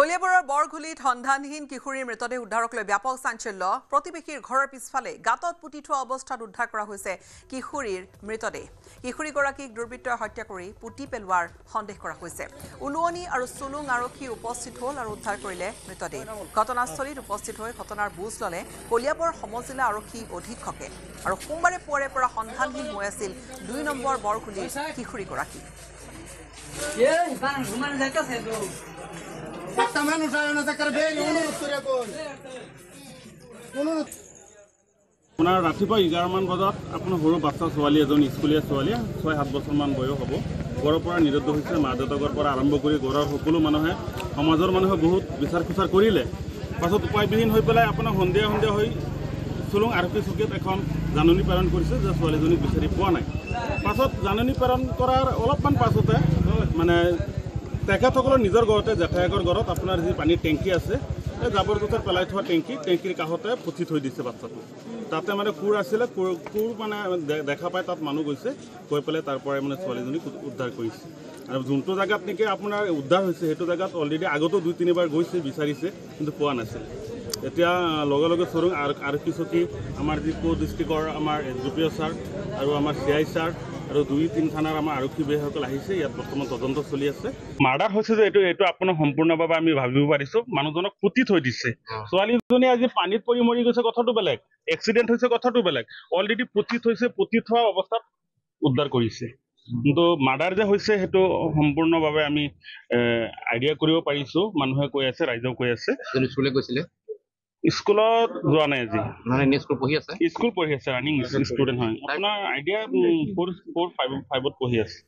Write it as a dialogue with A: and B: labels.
A: কলিয়াবৰৰ বৰঘুলিত সন্ধানহীন কিশোৰীৰ মৃতদেহ উদ্ধাৰক লৈ ব্যাপক চাঞ্চল্য প্ৰতিবেশীৰ ঘৰৰ পিছফালে গাঁতত পুতি থোৱা অৱস্থাত উদ্ধাৰ কৰা হৈছে কিশোৰীৰ মৃতদেহ কিশোৰীগৰাকীক দুৰ্বৃত্তই হত্যা কৰি পুতি পেলোৱাৰ সন্দেহ কৰা হৈছে উলুৱনি আৰু চুলুং আৰক্ষী উপস্থিত হ'ল আৰু উদ্ধাৰ কৰিলে মৃতদেহ ঘটনাস্থলীত উপস্থিত হৈ ঘটনাৰ বুজ ল'লে কলিয়াবৰ সমজিলা আৰক্ষী অধীক্ষকে আৰু সোমবাৰে পুৱাৰে পৰা সন্ধানহীন হৈ আছিল 2 নম্বৰ বৰঘুলিৰ কিশোৰীগৰাকী
B: আপোনাৰ ৰাতিপুৱা 11মান বজাত আপোনাৰ সৰু বাচ্চা ছোৱালী এজনী স্কুলীয়া ছোৱালী 6-7 বছৰমান বয়স হ'ব ঘৰৰ পৰা নিৰুদ্ধ হৈছে মা দেউতাকৰ পৰা আৰম্ভ কৰি ঘৰৰ সকলো মানুহে সমাজৰ মানুহে বহুত বিচাৰ খোচাৰ কৰিলে পাছত উপায়বিহীন হৈ পেলাই আপোনাৰ সন্ধিয়া হৈ চুলুং আৰক্ষী চকীত এখন জাননী প্ৰেৰণ কৰিছে যে ছোৱালীজনীক বিচাৰি পোৱা নাই পাছত জাননী প্ৰেৰণ কৰাৰ অলপমান পাছতে মানে তেখেতসকলৰ নিজৰ ঘৰতে জেঠায়েকৰ ঘৰত আপোনাৰ যি পানীৰ টেংকি আছে এই জাবৰ জোঁথৰ পেলাই থোৱা টেংকিৰ কাষতে পুতি থৈ দিছে বাচ্চাটো তাতে মানে কোৰ আছিলে কোৰ মানে দেখা পাই তাত মানুহ গৈছে গৈ পেলাই তাৰ পৰাই মানে ছোৱালীজনীক উদ্ধাৰ কৰিছে আৰু যোনটো জেগাত নেকি আপোনাৰ উদ্ধাৰ হৈছে সেইটো জেগাত অলৰেডি আগতো 2-3বাৰ গৈছে বিচাৰিছে কিন্তু পোৱা নাছিল এতিয়া লগে লগে চৰুং আৰক্ষী চকী আমাৰ যি ডিষ্ট্ৰিক্টৰ আমাৰ এছডিপিঅ ছাৰ আৰু আমাৰ CI ছাৰ আৰু 2-3 থানাৰ আমাৰ আৰক্ষী বিষয়াসকল আহিছে ইয়াত বৰ্তমান তদন্ত চলি আছে মাৰ্ডাৰ হৈছে যে এইটো আপোনাৰ সম্পূৰ্ণভাৱে আমি ভাবিব পাৰিছোঁ মানুহজনক পুতি থৈ দিছে ছোৱালীজনী আজি পানীত পৰি মৰি গৈছে কথাটো বেলেগ এক্সিডেণ্ট হৈছে কথাটো বেলেগ অলৰেডি পুতি থৈছে পুতি থোৱা অৱস্থাত উদ্ধাৰ কৰিছে কিন্তু মাৰ্ডাৰ যে হৈছে সেইটো সম্পূৰ্ণভাৱে আমি আইডিয়া কৰিব পাৰিছোঁ মানুহে কৈ আছে ৰাইজেও কৈ আছে
C: স্কুলে গৈছিলে
B: স্কুলত যোৱা নাই আজি
C: মানে স্কুল পঢ়ি আছে
B: ৰানিং ষ্টুডেণ্ট হয় আপোনাৰ আইডিয়া 4-5ত পঢ়ি আছে